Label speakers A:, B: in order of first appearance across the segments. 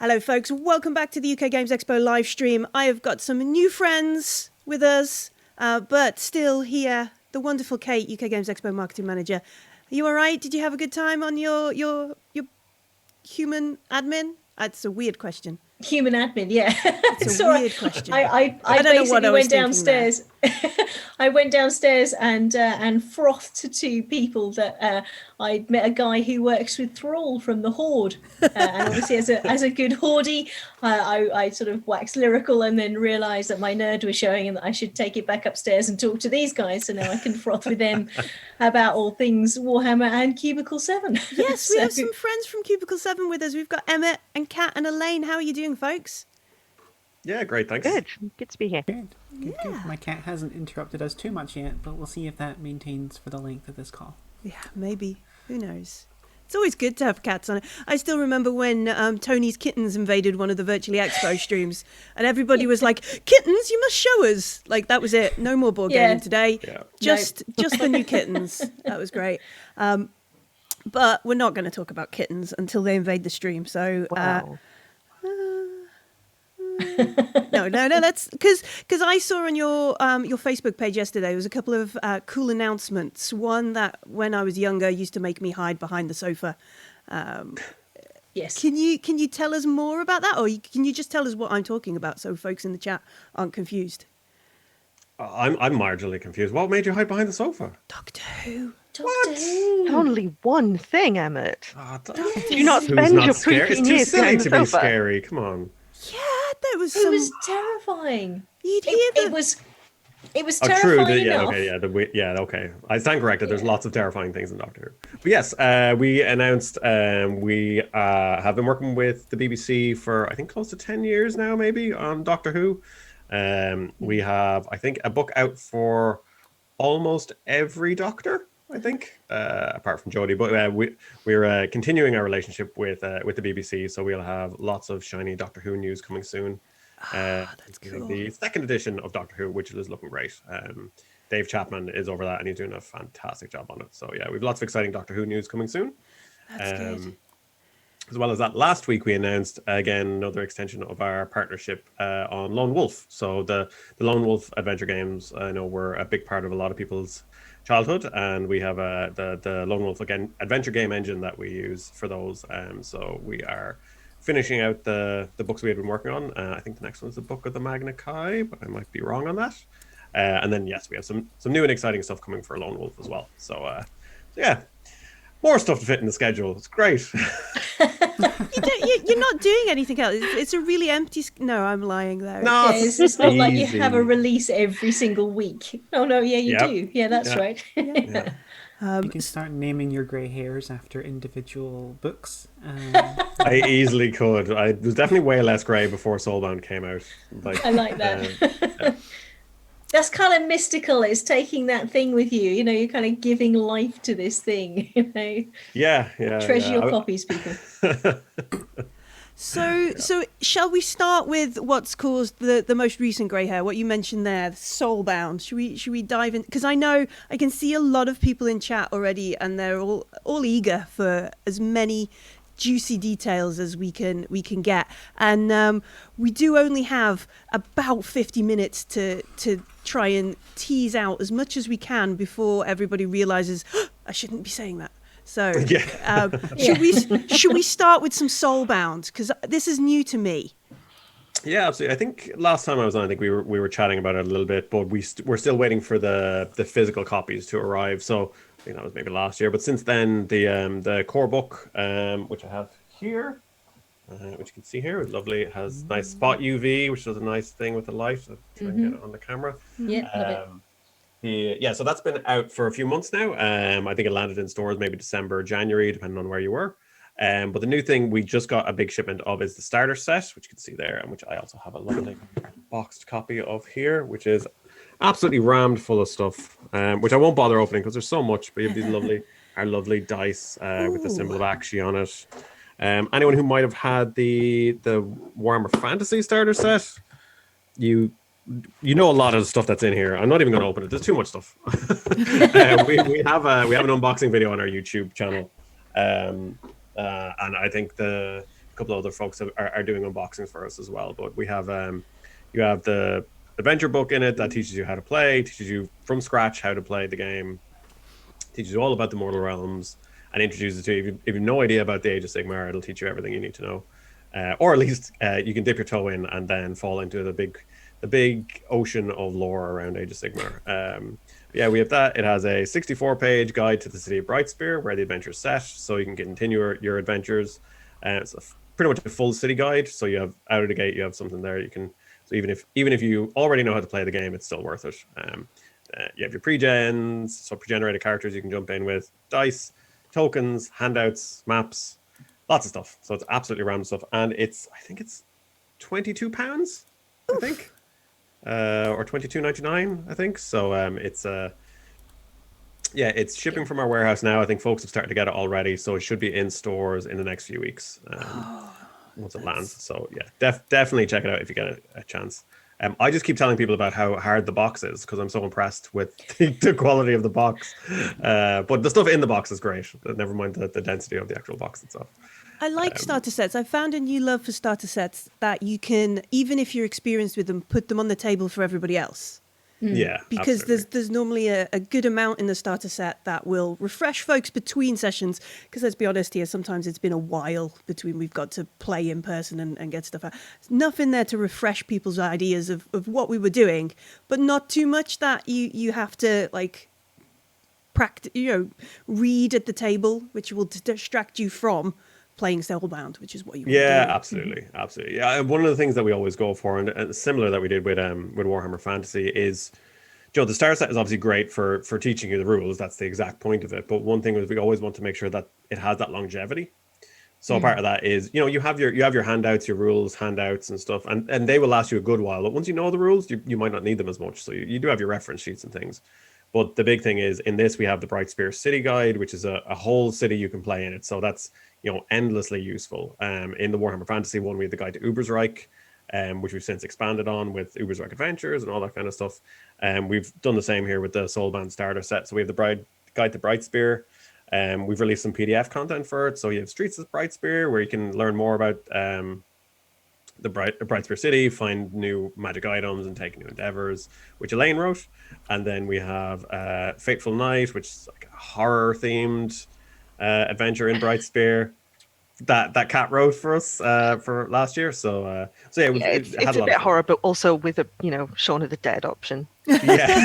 A: Hello, folks. Welcome back to the UK Games Expo live stream. I have got some new friends with us, but still here, the wonderful Kate, UK Games Expo marketing manager. Are you all right? Did you have a good time on your human admin? That's a weird question.
B: Human admin, yeah.
A: It's a weird question.
B: I
A: don't know what I was
B: went downstairs. I went downstairs and frothed to people that I'd met a guy who works with Thrall from the Horde, and obviously as a good Hordey, I sort of waxed lyrical and then realised that my nerd was showing and that I should take it back upstairs and talk to these guys. So now I can froth with them about all things Warhammer and Cubicle 7.
A: Yes, we have some friends from Cubicle 7 with us. We've got Emmett and Kat and Elaine. How are you doing, folks?
C: Yeah, great, thanks.
D: Good to be here.
E: Good. My cat hasn't interrupted us too much yet, but we'll see if that maintains for the length of this call.
A: Yeah, maybe. Who knows? It's always good to have cats on it. I still remember when Tony's kittens invaded one of the Virtually Expo streams, and everybody was like, "Kittens, you must show us." Like, that was it. No more board gaming today. Yeah. Just the new kittens. That was great. But we're not going to talk about kittens until they invade the stream. So.
D: Wow.
A: No. That's because I saw on your Facebook page yesterday there was a couple of cool announcements. One that when I was younger used to make me hide behind the sofa.
B: Yes.
A: Can you tell us more about that, or can you just tell us what I'm talking about so folks in the chat aren't confused?
C: I'm marginally confused. What made you hide behind the sofa?
A: Doctor Who.
B: Doctor Who.
D: Only one thing, Emmett.
A: Do
D: you not spend your preteen years behind the sofa?
C: It's too silly to be scary. Come on.
A: Yeah, there was
B: It was terrifying.
A: You'd hear
B: it was terrifying enough.
C: Okay. I stand corrected. There's lots of terrifying things in Doctor Who. But yes, we announced we have been working with the BBC for I think close to 10 years now, maybe on Doctor Who. We have I think a book out for almost every Doctor. I think, apart from Jodie, but we're continuing our relationship with the BBC, so we'll have lots of shiny Doctor Who news coming soon.
A: That's cool.
C: The second edition of Doctor Who, which is looking great. Dave Chapman is over that, and he's doing a fantastic job on it. So yeah, we have lots of exciting Doctor Who news coming soon.
A: That's good.
C: As well as that, last week we announced again another extension of our partnership on Lone Wolf. So the Lone Wolf adventure games, I know, were a big part of a lot of people's childhood, and we have the Lone Wolf adventure game engine that we use for those. So we are finishing out the books we had been working on. I think the next one is the Book of the Magna Chi, but I might be wrong on that. And then yes, we have some new and exciting stuff coming for Lone Wolf as well. So yeah, more stuff to fit in the schedule. It's great.
A: You're not doing anything else. It's a really empty. No, I'm lying there.
C: No,
B: it's not like you have a release every single week. Oh no, yeah, you do. Yeah, that's right.
E: You can start naming your grey hairs after individual books.
C: I easily could. I was definitely way less grey before Soulbound came out.
B: I like that. That's kind of mystical. It's taking that thing with you. You know, you're kind of giving life to this thing. You know.
C: Yeah.
B: Treasure your copies, people.
A: So shall we start with what's caused the most recent grey hair? What you mentioned there, Soulbound. Should we dive in? Because I know I can see a lot of people in chat already, and they're all eager for as many juicy details as we can get, and we do only have about 50 minutes to try and tease out as much as we can before everybody realizes I shouldn't be saying that. So should we start with some Soulbound, because this is new to me?
C: Yeah, absolutely. I think last time I was on, I think we were chatting about it a little bit, but we're still waiting for the physical copies to arrive. So I think that was maybe last year, but since then the core book, which I have here, which you can see here, is lovely. It has nice spot UV, which does a nice thing with the light. I'll try and get it on the camera.
B: Yeah, love it.
C: So that's been out for a few months now. I think it landed in stores maybe December, January, depending on where you were. But the new thing we just got a big shipment of is the starter set, which you can see there, and which I also have a lovely boxed copy of here, which is absolutely rammed full of stuff, which I won't bother opening because there's so much. But you have these lovely dice with the symbol of Akshi on it. Anyone who might have had the Warhammer Fantasy starter set, you know a lot of the stuff that's in here. I'm not even going to open it. There's too much stuff. we have an unboxing video on our YouTube channel, and I think the a couple of other folks are doing unboxings for us as well. But we have you have the adventure book in it that teaches you how to play, teaches you from scratch how to play the game, teaches you all about the mortal realms, and introduces to you. If you've no idea about the Age of Sigmar, it'll teach you everything you need to know, or at least you can dip your toe in and then fall into the big ocean of lore around Age of Sigmar. Yeah, we have that. It has a 64-page guide to the city of Brightspear, where the adventure is set, so you can continue your adventures. It's pretty much a full city guide. So you have out of the gate, you have something there you can. So even if you already know how to play the game, it's still worth it. You have your pre-gens, so pre-generated characters you can jump in with, dice, tokens, handouts, maps, lots of stuff. So it's absolutely random stuff, and I think it's £22, I think, or $22.99, I think. So it's shipping from our warehouse now. I think folks have started to get it already, so it should be in stores in the next few weeks once it lands. So yeah, definitely check it out if you get a chance. I just keep telling people about how hard the box is because I'm so impressed with the quality of the box. But the stuff in the box is great. Never mind the density of the actual box itself.
A: I like starter sets. I found a new love for starter sets that you can, even if you're experienced with them, put them on the table for everybody else.
C: Yeah,
A: because
C: absolutely.
A: there's normally a good amount in the starter set that will refresh folks between sessions. Because let's be honest here, sometimes it's been a while between we've got to play in person and get stuff out. There's enough in there to refresh people's ideas of what we were doing, but not too much that you have to like practice, read at the table, which will distract you from playing Soulbound, which is what you want to do.
C: Absolutely. Yeah, one of the things that we always go for, and similar that we did with Warhammer Fantasy, is the starter set is obviously great for teaching you the rules. That's the exact point of it. But one thing is we always want to make sure that it has that longevity. So part of that is you have your handouts, your rules, handouts and stuff, and they will last you a good while. But once you know the rules, you might not need them as much. So you do have your reference sheets and things. But the big thing is in this we have the Brightspear City Guide, which is a whole city you can play in it. So that's endlessly useful. In the Warhammer Fantasy one, we have the Guide to Ubersreich, which we've since expanded on with Ubersreich Adventures and all that kind of stuff. We've done the same here with the Soulbound starter set. So we have the Guide to Brightspear. We've released some PDF content for it. So you have Streets of Brightspear, where you can learn more about the Brightspear City, find new magic items and take new endeavors, which Elaine wrote. And then we have Fateful Night, which is like a horror themed adventure in Brightspear that Kat wrote for us for last year. So
D: it's a bit horror, but also with a Shaun of the Dead option.
C: Yeah,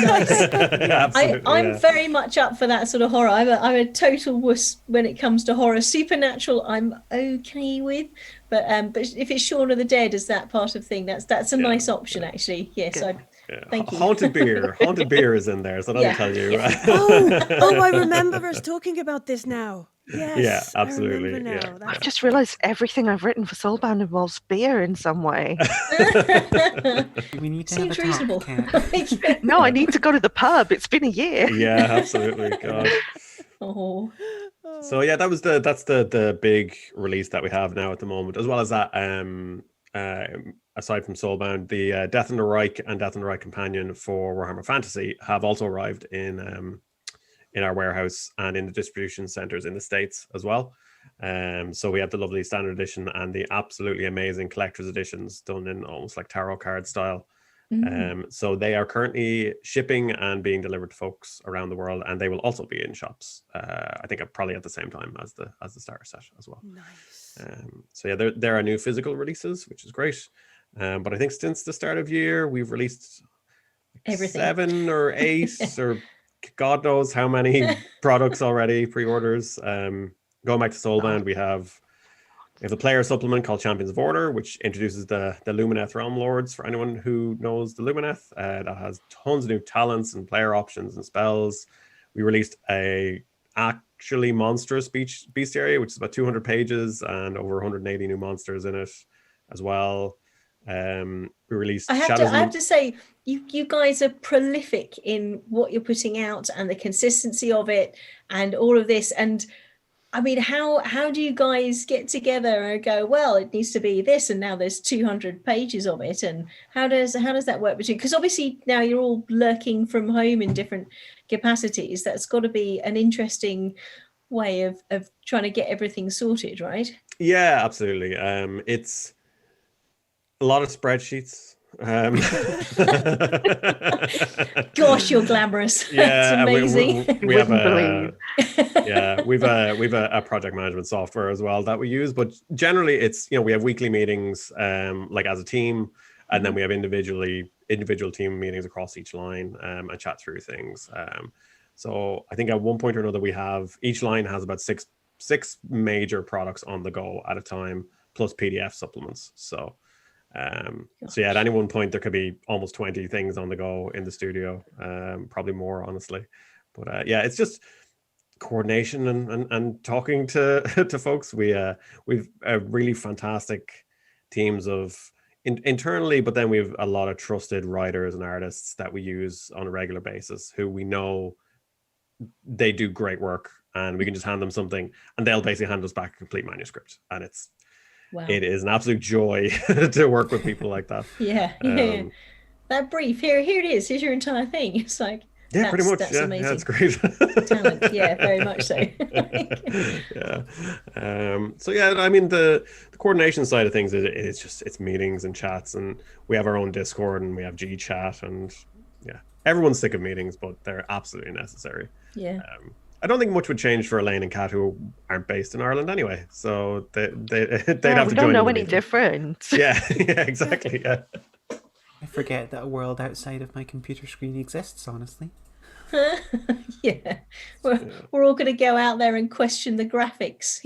B: Nice.
C: absolutely.
B: I'm very much up for that sort of horror. I'm a total wuss when it comes to horror. Supernatural, I'm okay with, but if it's Shaun of the Dead as that part of thing, that's a nice option actually. Yes, thank you.
C: Haunted beer is in there, so that'll tell you.
B: Yeah.
A: Oh, I remember us talking about this now. Yes,
C: Yeah, absolutely,
A: I remember now.
C: yeah.
D: I've just realised everything I've written for Soulbound involves beer in some way.
E: We need to
B: Seems
E: have a
B: reasonable.
E: talk, Kat.
D: No, I need to go to the pub. It's been a year.
C: Yeah, absolutely. God.
B: Oh,
C: So yeah, that's the big release that we have now at the moment, as well as that. Aside from Soulbound, the Death in the Reich and Death in the Reich Companion for Warhammer Fantasy have also arrived in our warehouse and in the distribution centers in the States as well. So we have the lovely standard edition and the absolutely amazing collector's editions done in almost like tarot card style. So they are currently shipping and being delivered to folks around the world, and they will also be in shops. I think probably at the same time as the starter set as well.
A: Nice.
C: So yeah, there are new physical releases, which is great. But I think since the start of year, we've released
B: everything.
C: 7 or 8 or God knows how many products already, pre-orders. Going back to Soulbound, we have a player supplement called Champions of Order, which introduces the Lumineth Realm Lords for anyone who knows the Lumineth. That has tons of new talents and player options and spells. We released a actually monstrous bestiary, which is about 200 pages and over 180 new monsters in it as well. We released
B: I have to say, you guys are prolific in what you're putting out and the consistency of it and all of this. And I mean, how do you guys get together and go, well, it needs to be this, and now there's 200 pages of it, and how does that work between? Because obviously now you're all lurking from home in different capacities. That's got to be an interesting way of trying to get everything sorted, right?
C: Yeah, absolutely. It's a lot of spreadsheets.
B: Gosh, you're glamorous. It's
C: Yeah,
B: amazing.
C: we have
D: Wouldn't believe.
C: we've a project management software as well that we use, but generally it's, we have weekly meetings, like as a team, and then we have individual team meetings across each line, and chat through things. So I think at one point or another each line has about six major products on the go at a time, plus PDF supplements. So at any one point there could be almost 20 things on the go in the studio, probably more, honestly. But it's just coordination and talking to to folks. We've a really fantastic teams of internally, but then we've a lot of trusted writers and artists that we use on a regular basis, who we know they do great work, and we can just hand them something and they'll basically hand us back a complete manuscript, and it is an absolute joy to work with people like that.
B: Yeah. That brief, here it is, here's your entire thing. It's like,
C: pretty much.
B: That's amazing.
C: Yeah, it's great.
B: Talent. Yeah, very much so.
C: I mean, the coordination side of things it's meetings and chats, and we have our own Discord and we have GChat, and everyone's sick of meetings, but they're absolutely necessary.
B: Yeah.
C: I don't think much would change for Elaine and Kat, who aren't based in Ireland anyway, so they'd have to join.
D: We don't know any different.
C: Yeah, exactly. Yeah.
E: I forget that a world outside of my computer screen exists, honestly.
B: We're all going to go out there and question the graphics,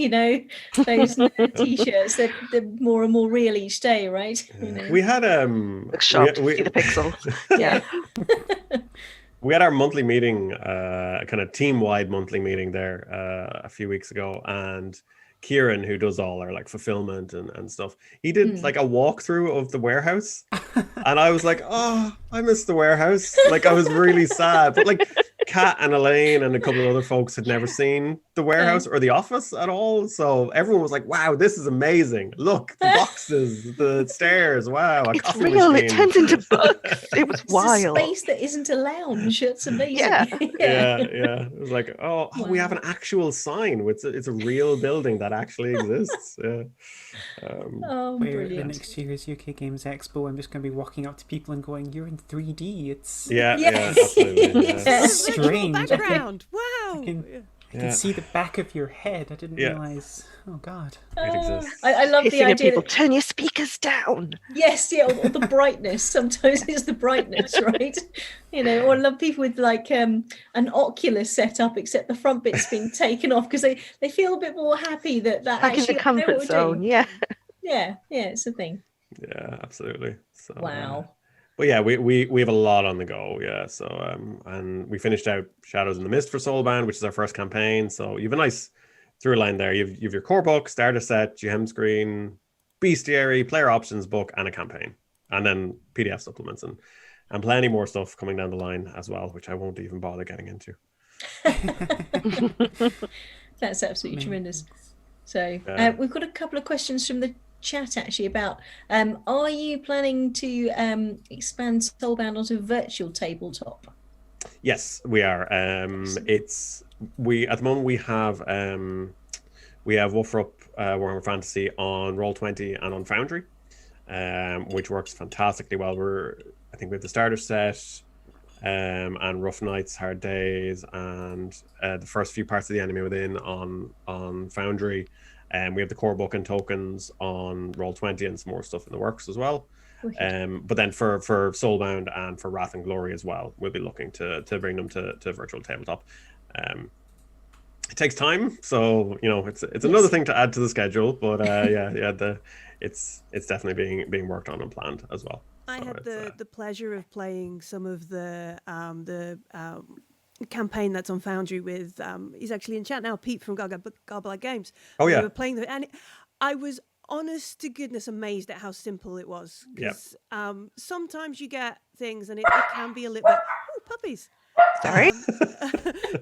B: those t-shirts, they're more and more real each day, right?
C: We had
D: Look sharp to see the pixel. Yeah.
C: We had our monthly meeting, kind of team-wide monthly meeting there a few weeks ago, and Kieran, who does all our like fulfillment and stuff, he did like a walkthrough of the warehouse, and I was like, oh, I miss the warehouse. Like, I was really sad, but like Kat and Elaine and a couple of other folks had never seen the warehouse or the office at all, so everyone was like, wow, this is amazing. Look, the boxes, the stairs, wow,
D: it's real machine. It turns into books. It was wild.
B: A space that isn't a lounge. It's amazing.
C: Yeah. It was like, wow. We have an actual sign. It's a real building that actually exists.
B: Brilliant.
E: The next year's UK Games Expo, I'm just going to be walking up to people and going, "You're in 3D." It's
C: absolutely.
A: It's
E: strange.
A: Background. Wow.
E: I can see the back of your head. I didn't realize. Oh God.
C: It exists.
B: I love the idea.
D: People, turn your speakers down.
B: Yes, or the brightness. Sometimes it's the brightness, right? Or I love people with like an Oculus set up, except the front bit's been taken off because they feel a bit more happy that
D: back
B: actually
D: in the comfort zone. Yeah,
B: it's a thing.
C: Yeah, absolutely. So,
B: wow.
C: But we have a lot on the go, so and we finished out Shadows in the Mist for Soulbound, which is our first campaign. So you have a nice through line there. You've your core book, starter set, GM screen, bestiary, player options book, and a campaign, and then PDF supplements and plenty more stuff coming down the line as well, which I won't even bother getting into.
B: That's absolutely tremendous. So we've got a couple of questions from the chat actually about are you planning to expand Soulbound onto virtual tabletop?
C: Yes, we are. We at the moment we have Wolfrup Warhammer Fantasy on Roll20 and on Foundry, which works fantastically well. I think we have the starter set and Rough Nights, Hard Days, and the first few parts of the Enemy Within on Foundry. We have the core book and tokens on Roll20 and some more stuff in the works as well. But then for Soulbound and for Wrath and Glory as well, we'll be looking to bring them to virtual tabletop. It takes time, so it's another thing to add to the schedule. But it's definitely being worked on and planned as well.
A: I had the pleasure of playing some of the campaign that's on Foundry with he's actually in chat now, Pete from Garble Games.
C: Oh yeah,
A: we were playing and I was honest to goodness amazed at how simple it was. Because sometimes you get things and it can be a little bit puppies.
D: Sorry,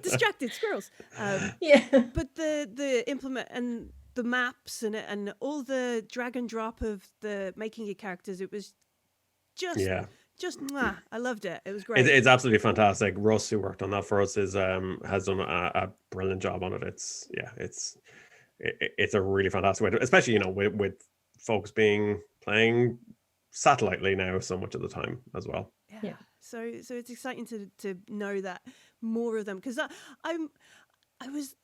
A: distracted squirrels. But the implement and the maps and all the drag and drop of the making your characters, it was just just mwah, I loved it. It was great.
C: It's absolutely fantastic. Russ, who worked on that for us, is has done a brilliant job on it. It's a really fantastic way, especially with folks playing satellitely now so much of the time as well.
B: Yeah.
A: So it's exciting to know that more of them, because I was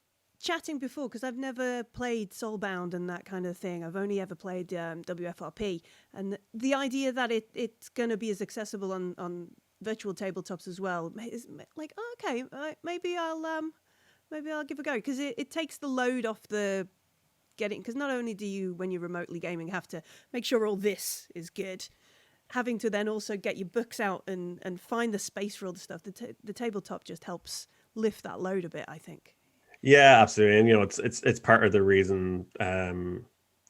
A: chatting before, because I've never played Soulbound and that kind of thing. I've only ever played WFRP, and the idea that it's going to be as accessible on virtual tabletops as well is like, oh, okay, maybe I'll give a go, because it takes the load off the getting, because not only do you, when you're remotely gaming, have to make sure all this is good, having to then also get your books out and find the space for all the stuff. The tabletop just helps lift that load a bit, I think.
C: Yeah, absolutely. And it's part of the reason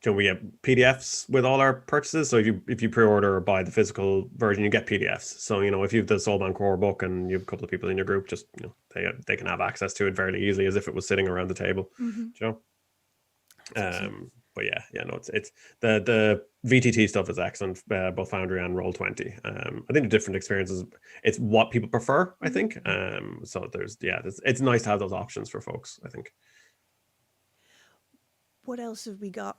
C: we get PDFs with all our purchases. So if you pre-order or buy the physical version, you get PDFs. So if you have the Soulbound core book and you have a couple of people in your group, just they can have access to it fairly easily, as if it was sitting around the table.
A: Mm-hmm.
C: But it's the VTT stuff is excellent, both Foundry and Roll20. I think the different experiences, it's what people prefer, I think. So it's nice to have those options for folks, I think.
A: What else have we got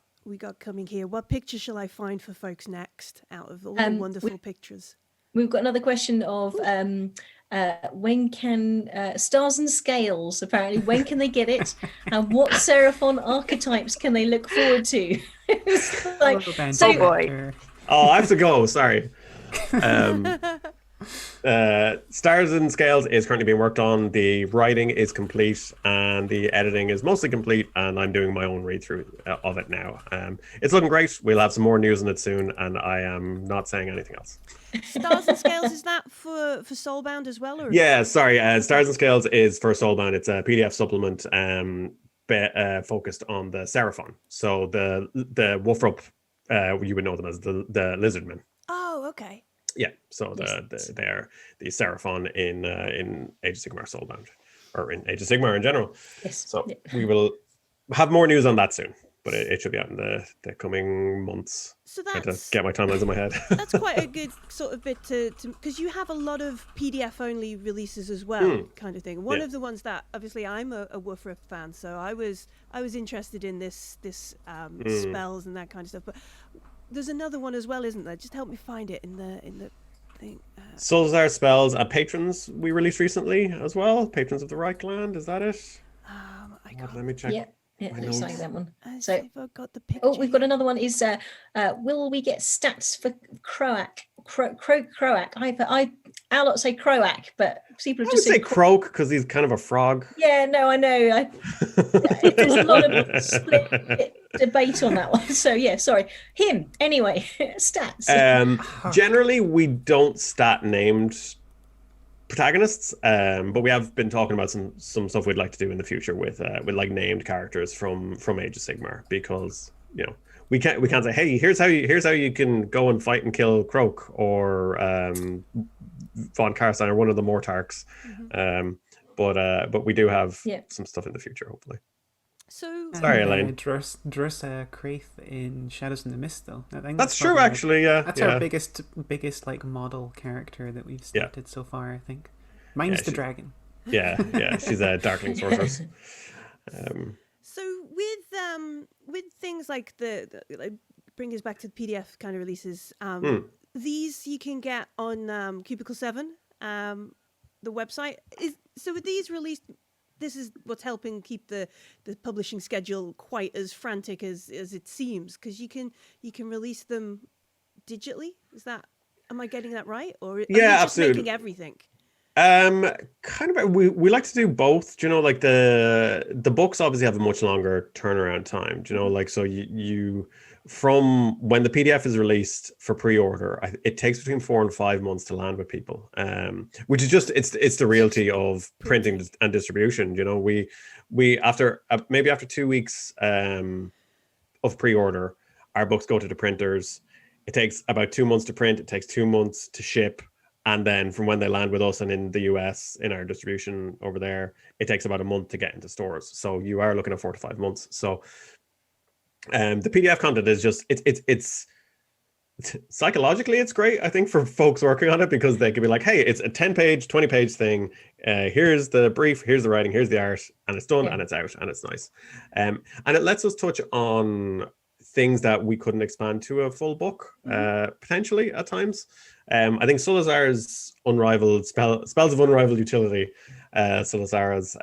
A: coming here? What picture shall I find for folks next out of all the wonderful pictures?
B: We've got another question of when can Stars and Scales, apparently, when can they get it? And what Seraphon archetypes can they look forward to?
D: Oh boy.
C: Oh, I have to go. Sorry. Stars and Scales is currently being worked on. The writing is complete and the editing is mostly complete, and I'm doing my own read through of it now. It's looking great. We'll have some more news on it soon, and I am not saying anything else.
A: Stars and Scales, is that for Soulbound as well? Or?
C: Yeah, sorry. Stars and Scales is for Soulbound. It's a PDF supplement focused on the Seraphon. So the Wolfrup, you would know them as the Lizardmen.
A: Oh, okay.
C: Yeah, so they're the Seraphon in Age of Sigmar Soulbound, or in Age of Sigmar in general.
B: Yes.
C: So we will have more news on that soon, but it should be out in the coming months.
A: So
C: trying
A: that's
C: to get my timelines in my head.
A: That's quite a good sort of bit to because you have a lot of PDF only releases as well, kind of thing. One of the ones that obviously I'm a Wolfrup fan, so I was interested in this spells and that kind of stuff, but. There's another one as well, isn't there? Just help me find it in the thing.
C: Soulzar spells Patrons we released recently as well. Patrons of the Reichland, is that it?
A: I can't.
C: Let me check.
B: Yeah, looks like that one.
A: So if I've got the picture.
B: Oh, we've got another one. Is will we get stats for Croak? Croak. I'll not say Croak, but people have
C: I
B: just
C: would say Croak because he's kind of a frog.
B: Yeah, no, I know. There's a lot of split debate on that one. So yeah, sorry. Him anyway. Stats.
C: Generally, we don't stat named protagonists, but we have been talking about some stuff we'd like to do in the future with like named characters from Age of Sigmar, because we can't say, hey, here's how you can go and fight and kill Croak or Von Karstein or one of the Mortarks. But we do have some stuff in the future, hopefully.
A: So
C: sorry, Elaine.
E: Drus Kraith in Shadows in the Mist, though. I think
C: that's true, actually. Yeah,
E: that's our biggest like model character that we've started so far. I think mine's the dragon. Yeah,
C: she's a Darkling sorceress.
A: So with things like the bring us back to the PDF kind of releases. These you can get on Cubicle 7, the website. So with these released, this is what's helping keep the publishing schedule quite as frantic as it seems, because you can release them digitally. Am I getting that right? Or are you just
C: absolutely.
A: making everything?
C: Kind of. We like to do both. Like the books obviously have a much longer turnaround time. Like so you from when the PDF is released for pre-order, it takes between 4 and 5 months to land with people. Which is just it's the reality of printing and distribution. We after maybe after 2 weeks of pre-order, our books go to the printers. It takes about 2 months to print. It takes 2 months to ship. And then from when they land with us and in the US, in our distribution over there, it takes about a month to get into stores. So you are looking at 4 to 5 months. So the PDF content is just, it's psychologically it's great, I think, for folks working on it, because they could be like, hey, it's a 10-page 20-page thing, here's the brief, here's the writing, here's the art, and it's done, and it's out, and it's nice. And it lets us touch on things that we couldn't expand to a full book, potentially at times. I think Sulazar's unrivaled spells of unrivaled utility, Sulazar's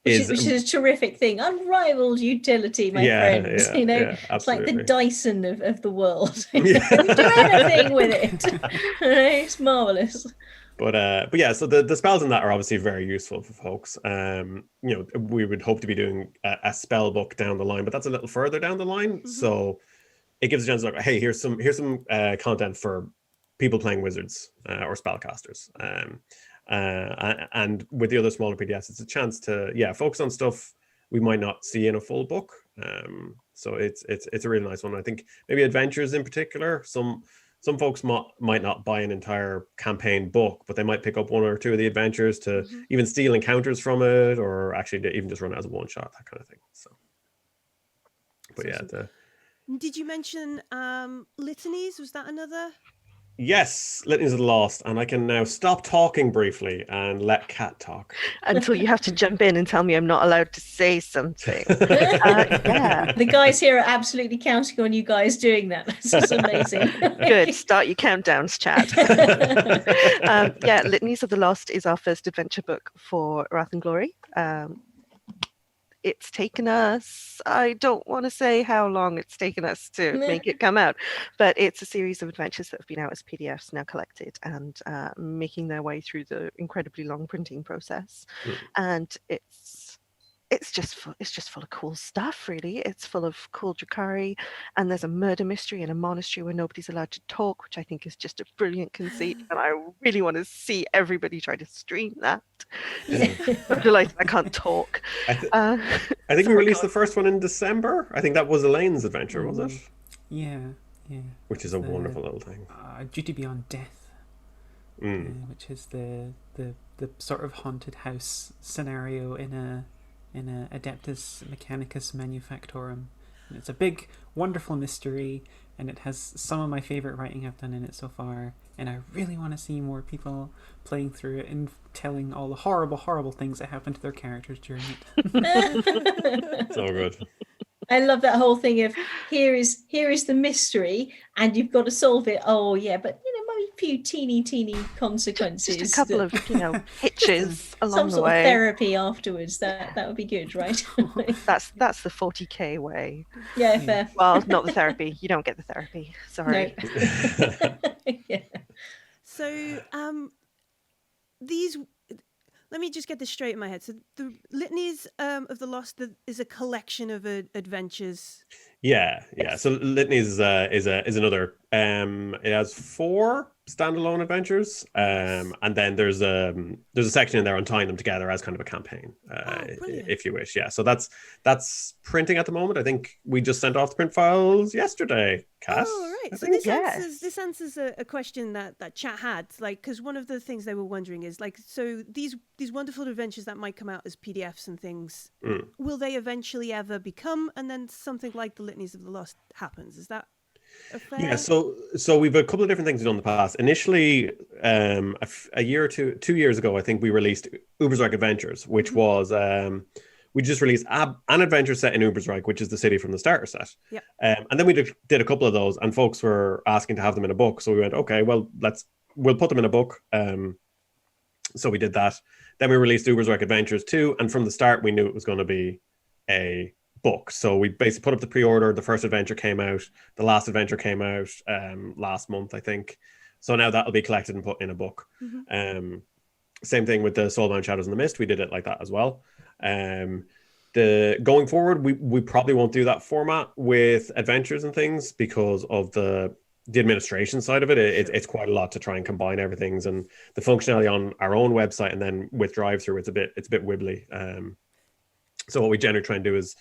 B: which is a terrific thing. Unrivaled utility, my friends. It's like the Dyson of the world. You can do anything with it. It's marvelous.
C: But yeah, so the spells in that are obviously very useful for folks. We would hope to be doing a spell book down the line, but that's a little further down the line. So it gives a chance to look, hey, here's some content for people playing wizards or spellcasters. And with the other smaller PDFs, it's a chance to focus on stuff we might not see in a full book. So it's a really nice one. I think maybe adventures in particular, some folks might not buy an entire campaign book, but they might pick up one or two of the adventures to even steal encounters from it, or actually to even just run it as a one shot, that kind of thing. So, but
A: did you mention litanies? Was that another?
C: Yes, Litanies of the Lost, and I can now stop talking briefly and let Kat talk.
D: Until you have to jump in and tell me I'm not allowed to say something.
B: The guys here are absolutely counting on you guys doing that. This is amazing.
D: Good, start your countdowns, chat. Litanies of the Lost is our first adventure book for Wrath and Glory. It's taken us, I don't want to say how long it's taken us to make it come out, but it's a series of adventures that have been out as PDFs now collected and making their way through the incredibly long printing process. And it's just full of cool stuff, really. It's full of cool Drakari, and there's a murder mystery in a monastery where nobody's allowed to talk, which I think is just a brilliant conceit, and I really want to see everybody try to stream that. I'm delighted I can't talk.
C: I think we released the first one in December. I think that was Elaine's adventure, was it?
E: Yeah.
C: Which is a wonderful little thing.
E: Duty Beyond Death, which is the sort of haunted house scenario in a Adeptus Mechanicus Manufactorum. And it's a big, wonderful mystery, and it has some of my favourite writing I've done in it so far, and I really want to see more people playing through it and telling all the horrible, horrible things that happen to their characters during it.
C: So good.
B: I love that whole thing of here is the mystery and you've got to solve it. Oh yeah, but maybe a few teeny consequences.
D: Just a couple of hitches along
B: some
D: the
B: sort
D: way.
B: Of therapy afterwards. That would be good, right?
D: That's the 40k way.
B: Yeah, fair.
D: Well, not the therapy. You don't get the therapy. Sorry.
B: No. Yeah.
A: So these. Let me just get this straight in my head. So the Litanies of the Lost is a collection of adventures.
C: Yeah. So Litanies is another. It has 4 standalone adventures, and then there's a section in there on tying them together as kind of a campaign, if you wish. Yeah. So that's printing at the moment. I think we just sent off the print files yesterday, Kat.
A: Oh, right. So this answers a question that chat had, because one of the things they were wondering is so these wonderful adventures that might come out as PDFs and things, will they eventually ever become, and then something like the Litanies of the Lost happens? Is that a fair?
C: Yeah, so we've a couple of different things we've done in the past. Initially, a year or 2 years ago, I think we released Ubersreich Adventures, which was we just released an adventure set in Ubersreich, which is the city from the starter set.
A: Yeah.
C: And then we did a couple of those, and folks were asking to have them in a book. So we went, okay, well, we'll put them in a book. So we did that. Then we released Ubersreich Adventures 2, and from the start, we knew it was going to be a book. So we basically put up the pre-order. The first adventure came out. The last adventure came out last month, I think. So now that'll be collected and put in a book. Same thing with the Soulbound Shadows in the Mist. We did it like that as well. Going forward, we probably won't do that format with adventures and things because of the administration side of it. It's quite a lot to try and combine everything, and the functionality on our own website and then with drive-through, it's a bit wibbly. So what we generally try and do is,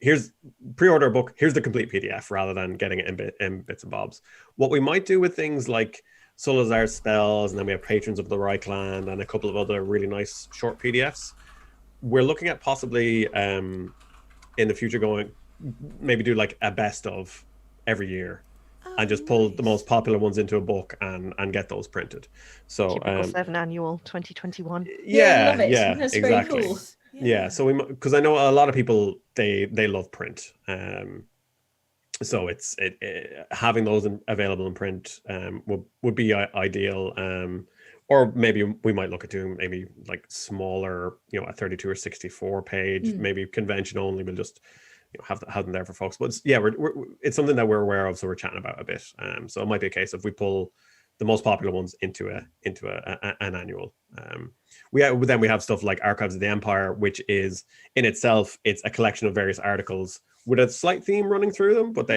C: here's pre-order a book, here's the complete PDF, rather than getting it in bits and bobs. What we might do with things like Sulazar's spells, and then we have Patrons of the Reichland and a couple of other really nice short PDFs. We're looking at possibly in the future maybe do like a best of every year. and just pull the most popular ones into a book and get those printed. So
D: Cubicle 7 Annual 2021.
B: I love it.
C: yeah,
B: That's
C: exactly.
B: very cool.
C: Yeah, so because I know a lot of people they love print, so it's having those available in print would be ideal. Or maybe we might look at doing maybe like smaller, a 32 or 64 page, maybe convention only. We'll just have them there for folks. But it's something that we're aware of, so we're chatting about a bit. So it might be a case if we pull the most popular ones into an annual. We have stuff like Archives of the Empire, which is in itself, it's a collection of various articles with a slight theme running through them, but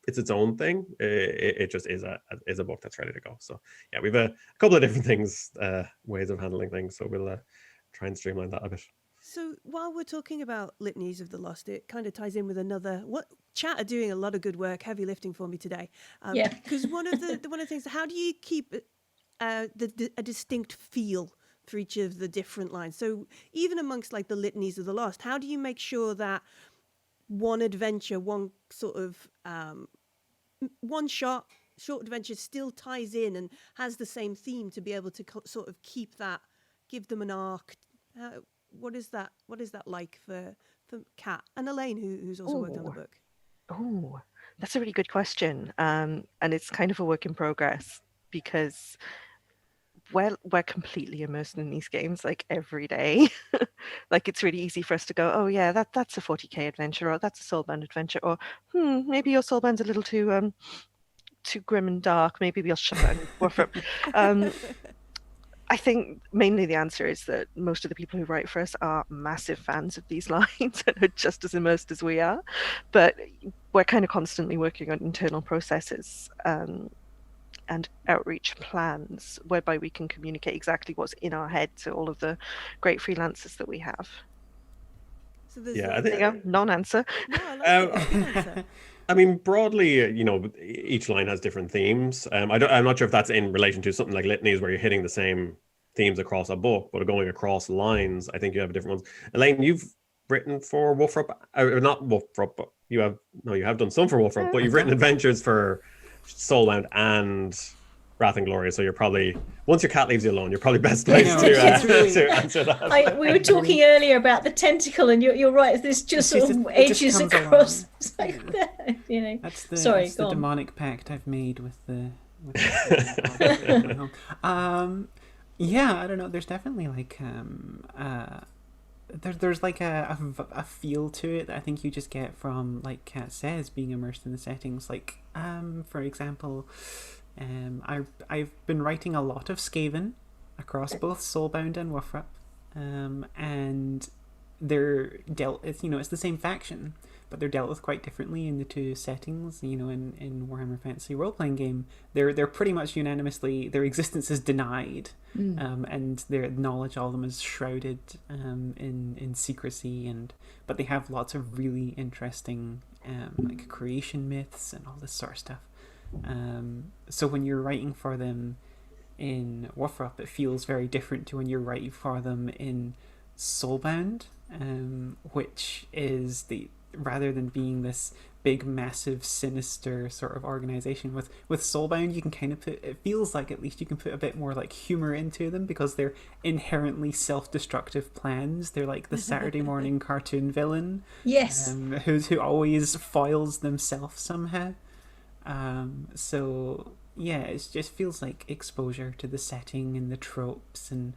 C: it's its own thing. It just is a book that's ready to go. So yeah, we've a couple of different things, ways of handling things. So we'll try and streamline that a bit.
A: So while we're talking about Litanies of the Lost, it kind of ties in with another. What chat are doing a lot of good work, heavy lifting for me today. Because one of the things, how do you keep a distinct feel for each of the different lines? So even amongst like the Litanies of the Lost, how do you make sure that one adventure, one sort of one short adventure still ties in and has the same theme to be able to sort of keep that, give them an arc? What is that like for Kat and Elaine, who's also worked on the book?
D: Oh, that's a really good question. And it's kind of a work in progress because we're completely immersed in these games like every day. Like it's really easy for us to go, oh yeah, that's a 40k adventure, or that's a Soulbound adventure, or maybe your Soulbound's a little too grim and dark. Maybe we'll shut down Warframe. I think mainly the answer is that most of the people who write for us are massive fans of these lines and are just as immersed as we are. But we're kind of constantly working on internal processes and outreach plans whereby we can communicate exactly what's in our head to all of the great freelancers that we have.
A: So there's
C: I think
D: non-answer.
A: No, I like it. Answer.
C: I mean, broadly, each line has different themes. I'm not sure if that's in relation to something like Litanies, where you're hitting the same themes across a book, but going across lines. I think you have different ones. Elaine, you've written for Wolfrup, not Wolfrup, but you have done some for Wolfrup, but you've written adventures for Soulbound and Wrath and Glory. So you're probably, once your cat leaves you alone, you're probably best placed to answer that.
B: We were talking earlier about the tentacle, and you're right. This just sort of edges across. It's like that,
E: That's the
B: Sorry,
E: that's the
B: go on.
E: demonic pact I've made with the. Yeah, I don't know. There's definitely like there's like a feel to it that I think you just get from, like Kat says, being immersed in the settings. Like for example, I've been writing a lot of Skaven across both Soulbound and Wolfrup, and they're dealt. It's the same faction, but they're dealt with quite differently in the two settings. In Warhammer Fantasy role-playing game, they're pretty much unanimously, their existence is denied, and their knowledge of them is shrouded in secrecy. But they have lots of really interesting like creation myths and all this sort of stuff. So when you're writing for them in Wolfrup, it feels very different to when you're writing for them in Soulbound, which is rather than being this big, massive, sinister sort of organization, with Soulbound, you can kind of it feels like at least you can put a bit more like humor into them, because they're inherently self-destructive plans. They're like the Saturday morning cartoon villain,
B: yes,
E: who always foils themselves somehow. So yeah, it just feels like exposure to the setting and the tropes, and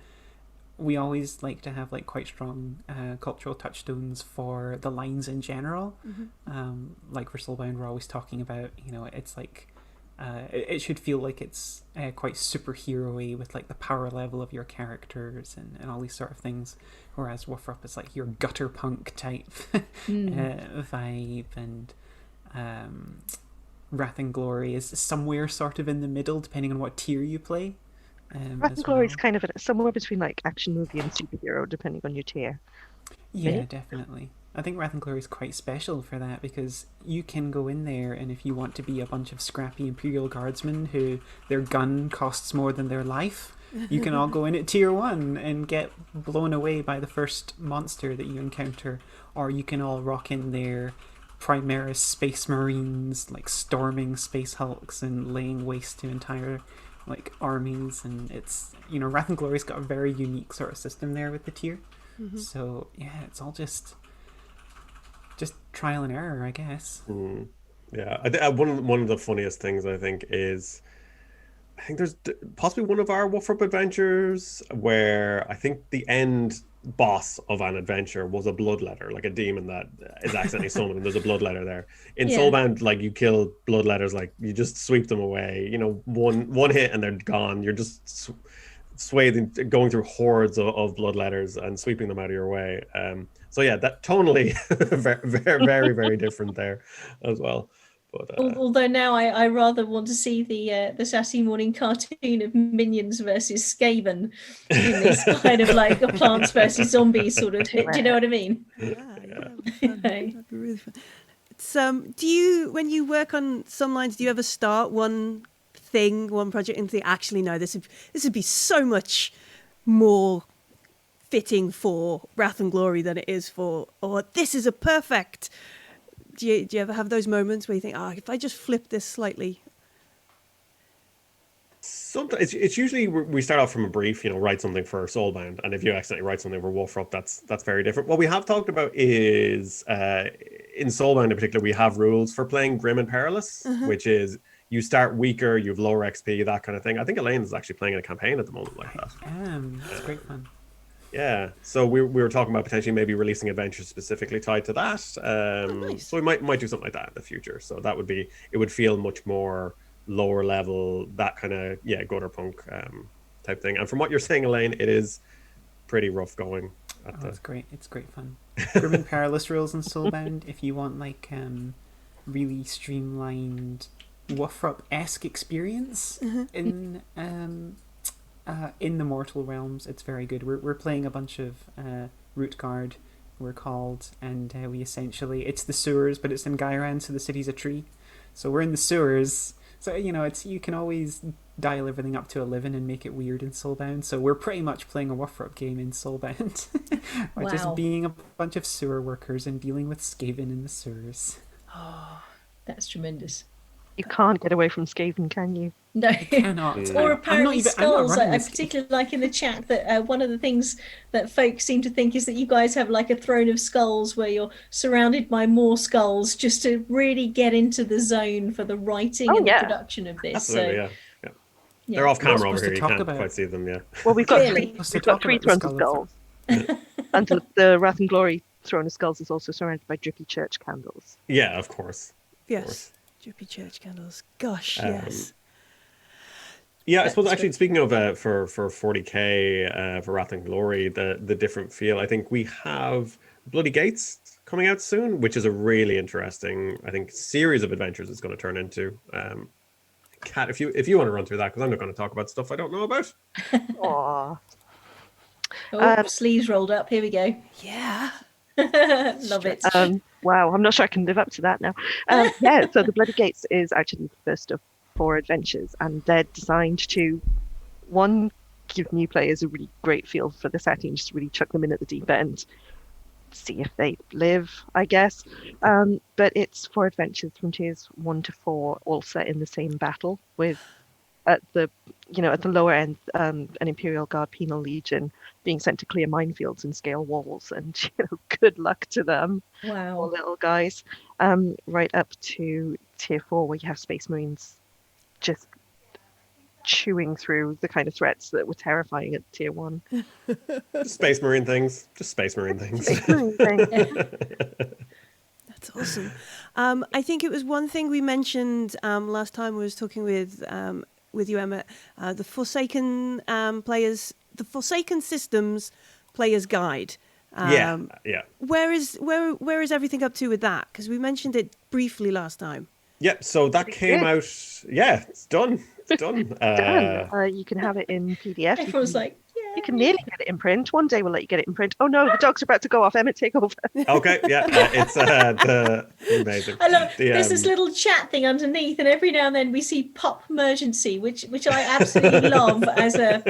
E: we always like to have like quite strong cultural touchstones for the lines in general. Like for Soulbound, we're always talking about, it's like it should feel like it's quite superhero-y with like the power level of your characters and all these sort of things, whereas Wolfrup is like your gutter punk type vibe, and Wrath and Glory is somewhere sort of in the middle, depending on what tier you play.
D: Wrath and Glory is kind of somewhere between like action movie and superhero, depending on your tier.
E: Yeah, definitely. I think Wrath and Glory is quite special for that, because you can go in there, and if you want to be a bunch of scrappy Imperial Guardsmen who their gun costs more than their life, you can all go in at tier 1 and get blown away by the first monster that you encounter, or you can all rock in there Primaris space marines like storming space hulks and laying waste to entire like armies, and it's, you know, Wrath and Glory's got a very unique sort of system there with the tier. So yeah, it's all just trial and error, I guess.
C: Yeah, one of the funniest things I think is, I think there's possibly one of our Wolf adventures where I think the end boss of an adventure was a bloodletter, like a demon that is accidentally summoned, and there's a bloodletter there. In
B: Yeah.
C: Soulbound, like, you kill bloodletters, like you just sweep them away. You know, one hit and they're gone. You're just swathing, going through hordes of bloodletters and sweeping them out of your way. So yeah, that tonally very very different there as well. But,
B: although now I rather want to see the Saturday morning cartoon of Minions versus Skaven in this kind of like a Plants versus Zombies sort of. Do you know what I mean?
A: Yeah, that'd be fun. That'd be really fun. It's do you, when you work on some lines, do you ever start one project and think, actually no, this would be so much more fitting for Wrath and Glory than it is for, or this is a perfect. Do you ever have those moments where you think, if I just flip this slightly?
C: sometimes it's usually we start off from a brief, write something for Soulbound, and if you accidentally write something for Wolfrup, that's very different. What we have talked about is in Soulbound in particular, we have rules for playing Grim and Perilous, which is you start weaker, you have lower XP, that kind of thing. I think Elaine is actually playing in a campaign at the moment like that.
E: It's great fun.
C: Yeah, so we were talking about potentially maybe releasing adventures specifically tied to that.
A: Nice.
C: So we might do something like that in the future. So that would be, it would feel much more lower level, that kind of gutter punk type thing. And from what you're saying, Elaine, it is pretty rough going.
E: It's great. It's great fun. Grim and Perilous rules in Soulbound. If you want like really streamlined Wolfrup-esque experience in the Mortal Realms, it's very good. We're playing a bunch of Root Guard, we're called, and we essentially, it's the sewers, but it's in Gairan, so the city's a tree. So we're in the sewers. So it's, you can always dial everything up to 11 and make it weird in Soulbound. So we're pretty much playing a Wolfrup game in Soulbound, which is being a bunch of sewer workers and dealing with Skaven in the sewers.
B: Oh, that's tremendous.
D: You can't get away from Skaven, can you?
B: No,
E: Cannot.
B: or apparently skulls. I
E: this
B: particularly like in the chat that one of the things that folks seem to think is that you guys have like a throne of skulls where you're surrounded by more skulls, just to really get into the zone for the writing and the production of this.
C: Absolutely,
B: so,
C: yeah. They're off camera over here. You can't
E: about...
C: quite see them, yeah.
D: Well, we've got
B: Clearly.
D: three thrones of skulls. And the Wrath and Glory throne of skulls is also surrounded by drippy church candles.
C: Yeah, of course.
A: Yes, drippy church candles. Gosh, yes.
C: Yeah, I suppose actually speaking of for 40k for Wrath and Glory, the different feel, I think we have Bloody Gates coming out soon, which is a really interesting, I think, series of adventures it's going to turn into. Kat, if you want to run through that, because I'm not going to talk about stuff I don't know about.
D: Aww.
B: Sleeves rolled up. Here we go.
A: Yeah.
B: Love it.
D: Wow, I'm not sure I can live up to that now. So the Bloody Gates is actually the first of 4 adventures, and they're designed to, one, give new players a really great feel for the setting, just really chuck them in at the deep end, see if they live, I guess. But it's 4 adventures from tiers 1 to 4, all set in the same battle, with at the lower end an Imperial Guard Penal Legion being sent to clear minefields and scale walls, and good luck to them.
B: Wow.
D: Poor little guys. Right up to tier 4, where you have Space Marines just chewing through the kind of threats that were terrifying at tier 1.
C: Just Space Marine things. Space Marine things.
A: That's awesome. I think it was one thing we mentioned last time we was talking with you, Emma, the Forsaken players, the Forsaken Systems Players Guide.
C: Yeah.
A: Where is everything up to with that? Because we mentioned it briefly last time.
C: Yeah, so that came out. Yeah, it's done. It's done.
D: You can have it in PDF.
B: Everyone's like,
D: you can nearly get it in print. One day we'll let you get it in print. Oh no, the dogs are about to go off. Emma, take over.
C: Okay, yeah, it's amazing.
B: I love there's this little chat thing underneath, and every now and then we see pop emergency, which I absolutely love as a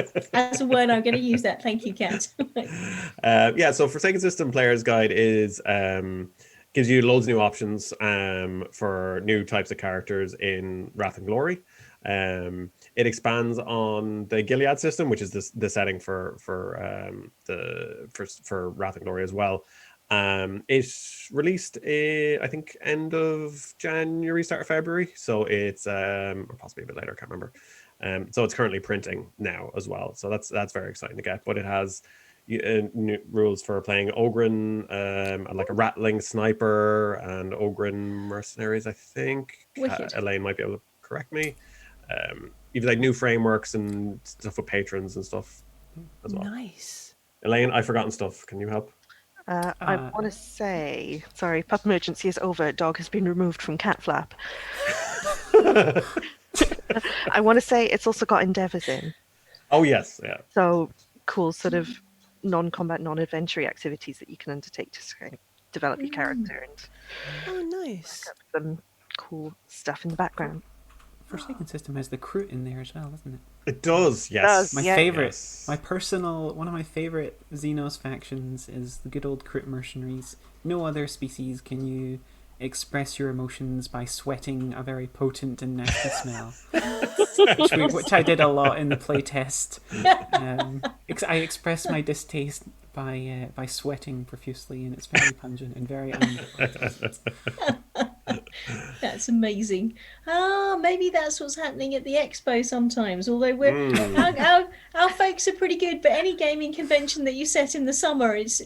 B: word. I'm going to use that. Thank you, Kat.
C: So Forsaken System Player's Guide is gives you loads of new options for new types of characters in Wrath and Glory. It expands on the Gilead system, which is the setting for Wrath and Glory as well. It's released I think end of January, start of February, so it's or possibly a bit later, I can't remember. So it's currently printing now as well, so that's very exciting to get. But it has new rules for playing Ogren, like a Rattling Sniper and Ogren Mercenaries, I think.
B: Wicked.
C: Elaine might be able to correct me. Even like new frameworks and stuff with patrons and stuff as well.
A: Nice.
C: Elaine, I've forgotten stuff. Can you help?
D: I want to say, sorry, pup emergency is over. Dog has been removed from cat flap. I want to say it's also got endeavors in.
C: Oh yes, yeah.
D: So cool, sort of non-combat, non-adventure activities that you can undertake to kind of develop your character and
A: Oh, nice.
D: some cool stuff in the background.
E: Forsaken System has the Crute in there as well, doesn't it?
C: It does, yes.
D: Does.
E: My favorite,
C: Yes.
E: one of my favorite Xenos factions is the good old Crute mercenaries. No other species can you express your emotions by sweating a very potent and nasty smell, which I did a lot in the playtest. I expressed my distaste by sweating profusely, and it's very pungent and very unpleasant.
B: That's amazing. Maybe that's what's happening at the expo sometimes. Although our folks are pretty good, but any gaming convention that you set in the summer, it's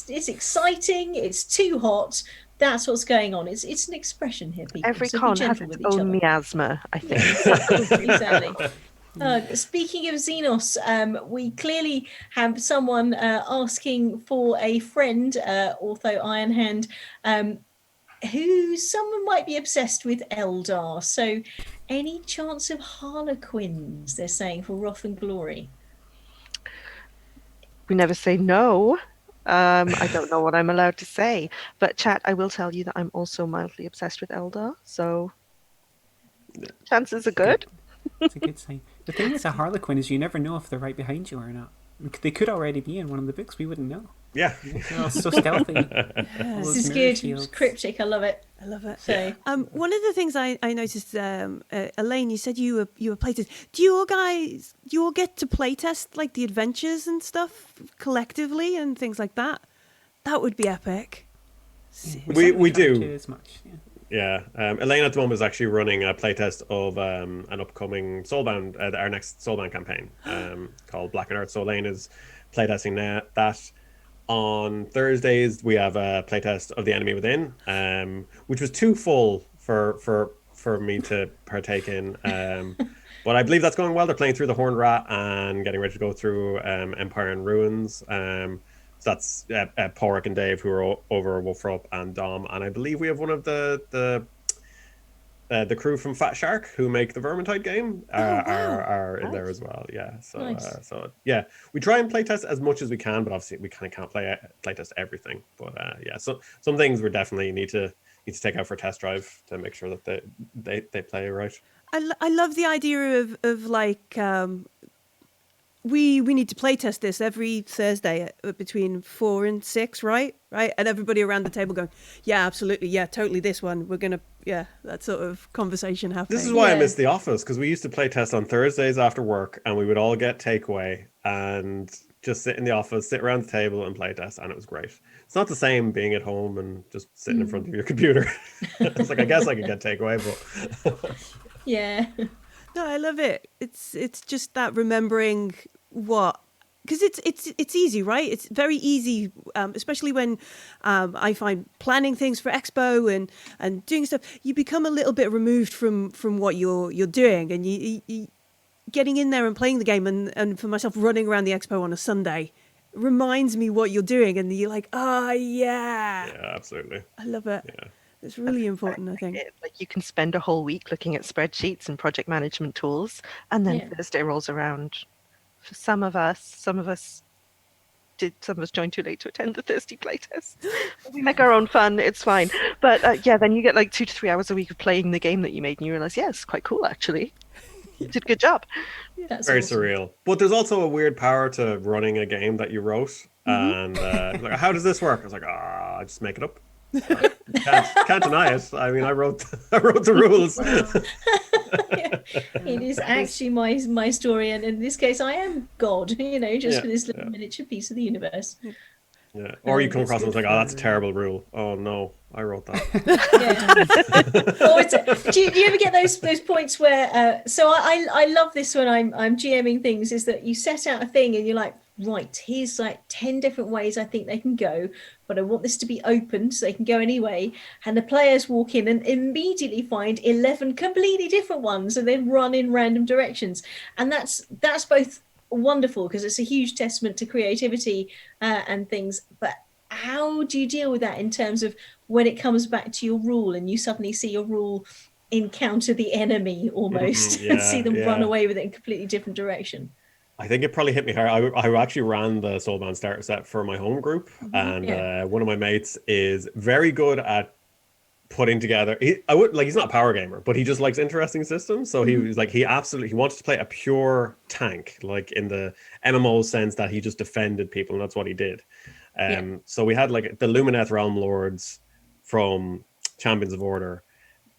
B: exciting. It's too hot. That's what's going on. It's an expression here, people.
D: Every
B: So be
D: con has
B: gentle
D: its
B: with each
D: own
B: other.
D: miasma, I think.
B: Exactly. Speaking of Xenos, we clearly have someone asking for a friend, Ortho Ironhand, who someone might be obsessed with Eldar. So, any chance of Harlequins? They're saying for Wrath and Glory.
D: We never say no. I don't know what I'm allowed to say, but chat, I will tell you that I'm also mildly obsessed with Eldar, so chances are good.
E: It's a good sign. The thing is, a Harlequin is you never know if they're right behind you or not. They could already be in one of the books. We wouldn't know.
C: Yeah.
E: They're all so stealthy. All
B: This
E: those
B: is
E: mirror
B: good.
E: shields.
B: It's cryptic. I love it.
A: I love it.
B: So,
A: One of the things I noticed, Elaine, you said you were playtest. Do you all get to playtest like the adventures and stuff collectively and things like that? That would be epic.
E: Yeah,
C: We
E: certainly try
C: do.
E: to as much. Yeah.
C: Yeah, Elaine at the moment is actually running a playtest of an upcoming Soulbound, our next Soulbound campaign called Black and Earth. So Elaine is playtesting that. On Thursdays, we have a playtest of The Enemy Within, which was too full for me to partake in. But I believe that's going well. They're playing through the Horned Rat and getting ready to go through Empire and Ruins. So that's Porrick and Dave, who are over Wolfrop and Dom, and I believe we have one of the crew from Fat Shark who make the Vermintide game are in there as well. Yeah, so
B: Nice.
C: so yeah, we try and playtest as much as we can, but obviously we kind of can't playtest everything. But yeah, so some things we definitely need to take out for test drive to make sure that they play right.
A: I love the idea of like we need to playtest this every Thursday between 4 and 6, right? And everybody around the table going, yeah, absolutely, yeah, totally. This one, we're gonna, yeah, that sort of conversation happening.
C: This is why I
B: Yeah.
C: miss the office, because we used to play test on Thursdays after work, and we would all get takeaway and just sit in the office, sit around the table and play test, and it was great. It's not the same being at home and just sitting in front of your computer. It's like, I guess I could get takeaway, but
B: yeah.
A: No, I love it. It's just that remembering what, because it's easy, right? It's very easy, especially when I find planning things for Expo and doing stuff. You become a little bit removed from what you're doing, and you getting in there and playing the game, and for myself, running around the Expo on a Sunday reminds me what you're doing, and you're like, yeah,
C: yeah, absolutely.
A: I love it.
C: Yeah.
A: It's really important, I think.
D: Like you can spend a whole week looking at spreadsheets and project management tools, and then
B: Yeah.
D: Thursday rolls around. For some of us joined too late to attend the Thursday playtest. We make our own fun, it's fine. But yeah, then you get like 2 to 3 hours a week of playing the game that you made, and you realize, yeah, it's quite cool actually. You did a good job.
B: That's
C: Very
B: awesome.
C: surreal. But there's also a weird power to running a game that you wrote. And like, how does this work? I was like, I just make it up. Can't deny it. I mean, I wrote the rules.
B: It is actually my story, and in this case, I am God. Just
C: Yeah,
B: for this little
C: yeah.
B: miniature piece of the universe.
C: Yeah. Or you come
B: It's
C: across and it's
E: good
C: like, oh, that's a
E: for-
C: terrible rule. Oh no, I wrote that.
B: Yeah. Do you ever get those points where? So I love this when I'm GMing things. Is that you set out a thing and you're like, right, here's like 10 different ways I think they can go, but I want this to be open so they can go anyway. And the players walk in and immediately find 11 completely different ones and then run in random directions. And that's both wonderful because it's a huge testament to creativity and things. But how do you deal with that in terms of when it comes back to your rule and you suddenly see your rule encounter the enemy almost and see them run away with it in a completely different direction?
C: I think it probably hit me hard. I actually ran the Soulbound starter set for my home group, and one of my mates is very good at putting together. He's not a power gamer, but he just likes interesting systems. So he was like, he wanted to play a pure tank, like in the MMO sense that he just defended people, and that's what he did. So we had like the Lumineth Realm Lords from Champions of Order.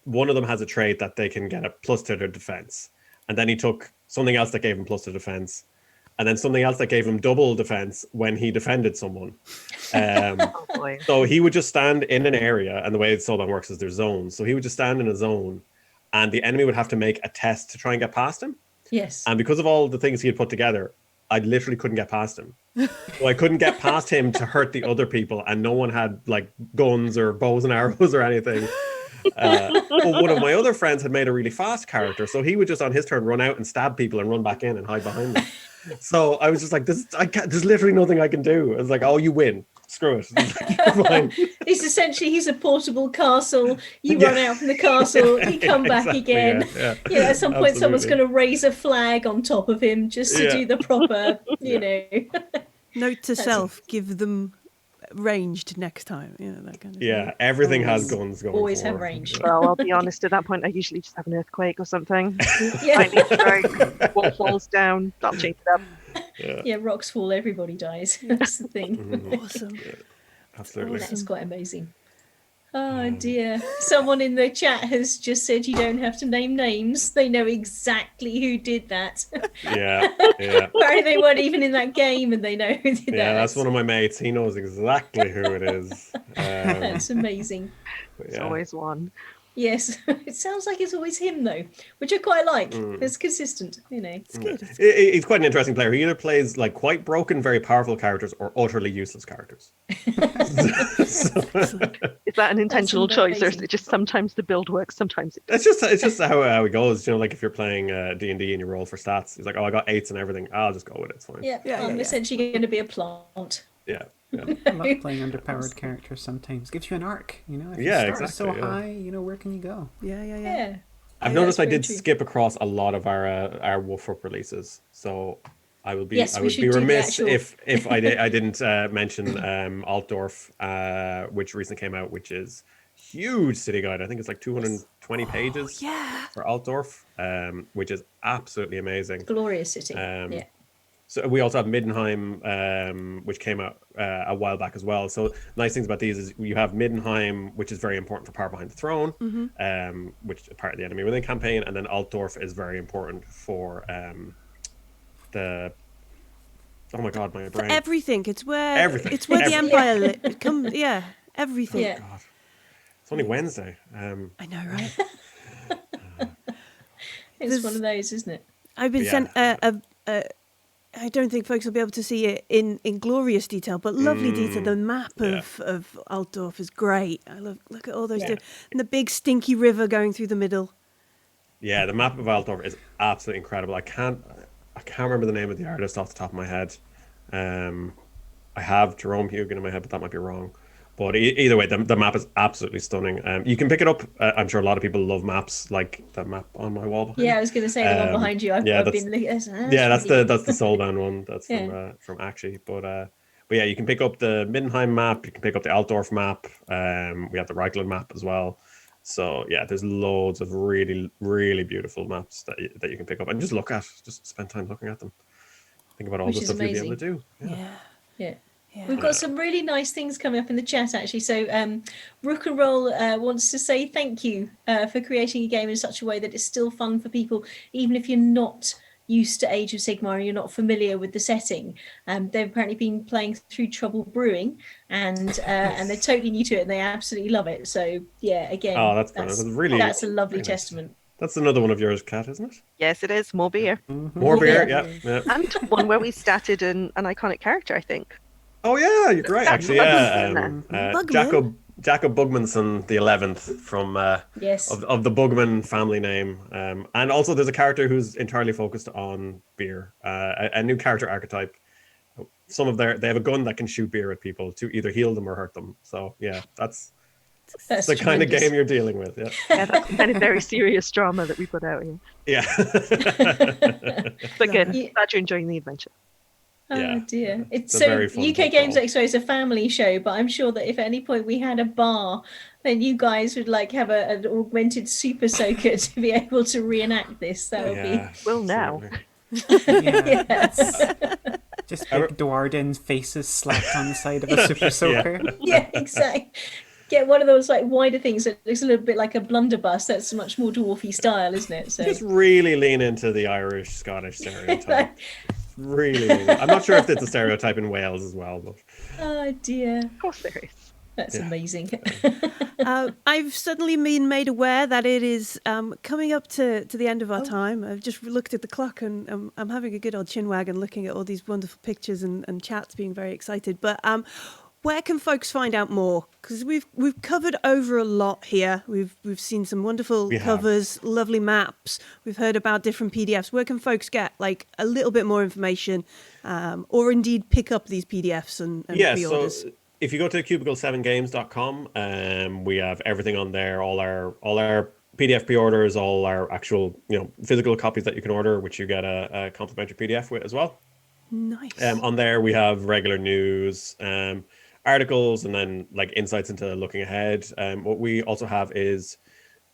C: One of them has a trait that they can get a plus to their defense, and then he took something else that gave him plus to defense, and then something else that gave him double defense when he defended someone. So he would just stand in an area, and the way Soulbound works is there's zones. So he would just stand in a zone, and the enemy would have to make a test to try and get past him.
B: Yes.
C: And because of all the things he had put together, I literally couldn't get past him. So I couldn't get past him to hurt the other people, and no one had like guns or bows and arrows or anything. But one of my other friends had made a really fast character, so he would just on his turn run out and stab people and run back in and hide behind them. So I was just like, there's literally nothing I can do. I was like, oh, you win. Screw it. You're fine.
B: He's a portable castle. You run out from the castle, you come back again. At some point someone's going to raise a flag on top of him just to do the proper,
A: Note to self, give them ranged next time. That kind of thing.
C: Everything has guns going.
B: Always have range.
D: Well, I'll be honest, at that point I usually just have an earthquake or something. Lightning strike, wall falls down, I'll change it up.
B: Rocks fall, everybody dies. That's the thing.
A: Awesome.
C: Absolutely.
B: That is quite amazing. Oh dear. Someone in the chat has just said you don't have to name names. They know exactly who did that.
C: Yeah.
B: Apparently they weren't even in that game and they know who did that.
C: Yeah, that's one of my mates. He knows exactly who it is.
B: That's amazing.
D: There's always one.
B: Yes, it sounds like it's always him though, which I quite like. It's consistent, It's good.
C: He's quite an interesting player. He either plays like quite broken, very powerful characters, or utterly useless characters.
D: Is that an intentional choice, or is it just sometimes the build works, sometimes it doesn't?
C: It's just how it goes. Like if you're playing D&D and you roll for stats, he's like, oh, I got 8s and everything. I'll just go with it. It's fine.
B: I'm essentially going to be a plant.
C: Yeah.
E: I love playing underpowered characters sometimes. Gives you an arc, If you start so high, where can you go?
B: Yeah.
C: I've noticed I did skip across a lot of our Wolf releases, so I would be remiss if I didn't mention Altdorf, which recently came out, which is huge city guide. I think it's like 220 pages for Altdorf, which is absolutely amazing.
B: Glorious city.
C: So we also have Middenheim, which came out a while back as well. So nice things about these is you have Middenheim, which is very important for Power Behind the Throne, which is part of the enemy within campaign, and then Altdorf is very important for the. Oh my God, my brain.
A: For everything. It's where
C: everything.
A: the Empire comes. Yeah, everything.
B: Yeah.
C: God. It's only Wednesday.
A: I know, right?
B: It's one of those, isn't it?
A: I've been sent I don't think folks will be able to see it in glorious detail, but lovely detail. The map of Altdorf is great. I look at all those and the big stinky river going through the middle.
C: Yeah, the map of Altdorf is absolutely incredible. I can't remember the name of the artist off the top of my head. I have Jerome Hugen in my head, but that might be wrong. But either way, the map is absolutely stunning. You can pick it up. I'm sure a lot of people love maps, like the map on my wall behind.
B: Yeah, I was going to say the one behind you. I've been looking at
C: that's the Soulbound one. That's from Actually. But yeah, you can pick up the Middenheim map. You can pick up the Altdorf map. We have the Reichland map as well. So yeah, there's loads of really, really beautiful maps that you can pick up and just look at. Just spend time looking at them. Think about all the stuff you'll be able to do.
B: Yeah. We've got some really nice things coming up in the chat, actually. So Rook and Roll wants to say thank you for creating a game in such a way that it's still fun for people, even if you're not used to Age of Sigmar and you're not familiar with the setting. They've apparently been playing through Trouble Brewing, and they're totally new to it, and they absolutely love it. So yeah, again,
C: that's really
B: that's a lovely
C: nice.
B: testament.
C: That's another one of yours, Kat, isn't it?
D: Yes, it is. More beer.
C: More beer, yeah.
D: And one where we started an iconic character, I think.
C: Oh yeah, you're right. Actually,
A: Bugman.
C: Jacob Bugmanson the 11th from
B: Yes.
C: of the Bugman family name, and also there's a character who's entirely focused on beer, a new character archetype. They have a gun that can shoot beer at people to either heal them or hurt them. So yeah, that's the kind of game you're dealing with.
D: Yeah, that's the kind of very serious drama that we put out here.
C: Yeah.
D: But good. Glad you're enjoying the adventure.
B: Oh dear.
C: It's
B: so
C: very fun
B: UK Games
C: overall.
B: Expo is a family show, but I'm sure that if at any point we had a bar, then you guys would like have an augmented super soaker to be able to reenact this. That would be
D: Well, now.
B: yes.
E: Just big Dwarden faces slapped on the side of a super soaker.
B: Yeah, exactly. Get one of those like wider things that looks a little bit like a blunderbuss. That's much more dwarfy style, isn't it? So
C: Just really lean into the Irish Scottish stereotype. Really lean in. I'm not sure if it's a stereotype in Wales as well, but
B: oh dear,
D: Of course there is.
B: that's amazing.
A: I've suddenly been made aware that it is coming up to the end of our time. I've just looked at the clock and I'm having a good old chin wag and looking at all these wonderful pictures and chats, being very excited. But where can folks find out more? Because we've covered over a lot here. We've seen some wonderful covers, lovely maps. We've heard about different PDFs. Where can folks get like a little bit more information, or indeed pick up these PDFs and pre-orders?
C: So if you go to cubicle7games.com, we have everything on there. All our PDF pre-orders, all our actual physical copies that you can order, which you get a complimentary PDF with as well.
A: Nice.
C: On there we have regular news, articles, and then like insights into looking ahead. What we also have is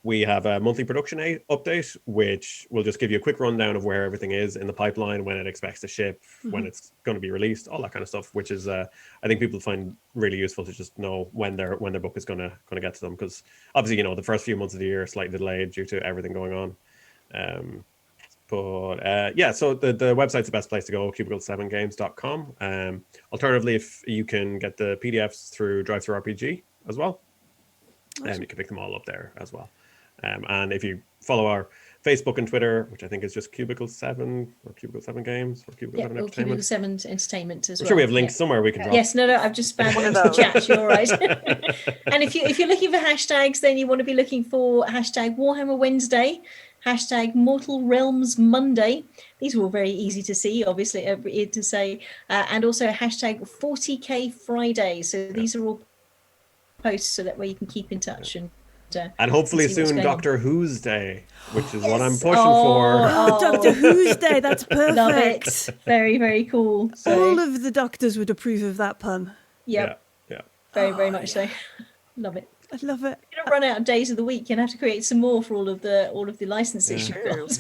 C: we have a monthly production update, which will just give you a quick rundown of where everything is in the pipeline, when it expects to ship, when it's going to be released, all that kind of stuff, which is I think people find really useful to just know when their book is going to get to them, because obviously the first few months of the year are slightly delayed due to everything going on. So the website's the best place to go, cubicle7games.com. Alternatively, if you can get the PDFs through DriveThruRPG as well, you can pick them all up there as well. And if you follow our Facebook and Twitter, which I think is just Cubicle7 or Cubicle7 Games or Cubicle7
B: Or
C: Entertainment.
B: Cubicle7 Entertainment as well.
C: I'm sure we have links somewhere we can drop.
B: Yes, no, I've just found one of the chat. You're all right. And if you're looking for hashtags, then you want to be looking for hashtag Warhammer Wednesday, hashtag Mortal Realms Monday. These are all very easy to see, obviously, to say, and also hashtag 40K Friday. So these are all posts so that way you can keep in touch and
C: hopefully
B: see what's
C: soon
B: going on.
C: Doctor Who's Day, which is what I'm pushing for.
A: Oh, Doctor Who's Day, that's perfect.
B: Love it. Very, very cool. So,
A: All of the doctors would approve of that pun.
B: yep,
C: Yeah.
B: very, very much so. Love it.
A: I love it.
B: You don't run out of days of the week. You'll have to create some more for all of the licenses you've got.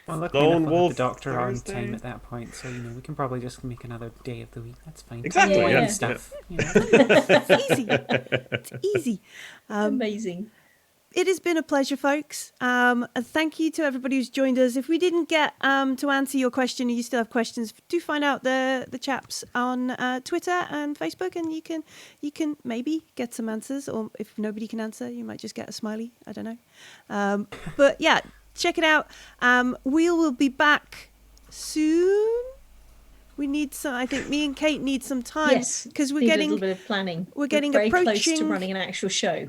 E: Well, luckily
C: Lone
E: enough, we'll
C: Wolf
E: have the Doctor on
C: Thursday.
E: time at that point, so we can probably just make another day of the week. That's fine.
C: Exactly,
B: Yeah,
E: Wine
B: yeah.
E: stuff.
A: It's easy. It's easy.
B: Amazing.
A: It has been a pleasure, folks. Thank you to everybody who's joined us. If we didn't get to answer your question and you still have questions, do find out the chaps on Twitter and Facebook, and you can maybe get some answers. Or if nobody can answer, you might just get a smiley. I don't know. But yeah, check it out. We will be back soon. We need some. I think me and Kate need some time
B: Yes,
A: because
B: need a little bit of planning.
A: we're getting
B: very close to
A: approaching-
B: running an actual show.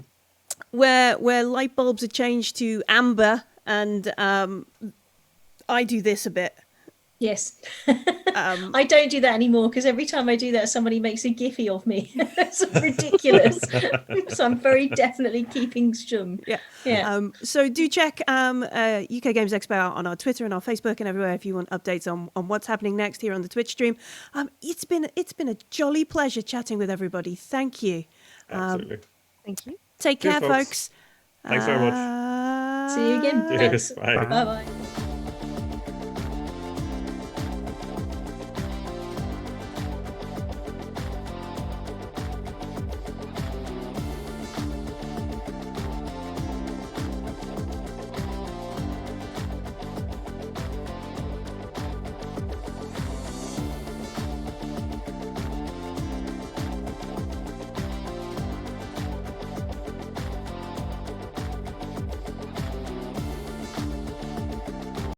A: where light bulbs are changed to amber, and I do this a bit.
B: Yes. I don't do that anymore because every time I do that, somebody makes a Giphy of me. That's ridiculous. So I'm very definitely keeping stum.
A: Yeah.
B: Yeah.
A: So do check UK Games Expo out on our Twitter and our Facebook and everywhere if you want updates on what's happening next here on the Twitch stream. It's been a jolly pleasure chatting with everybody. Thank you.
C: Absolutely.
D: Thank you.
A: Take
C: Cheers,
A: care,
C: folks.
A: folks.
C: Thanks very much.
B: See you again.
C: Cheers.
B: Thanks.
C: Bye.
B: Bye-bye.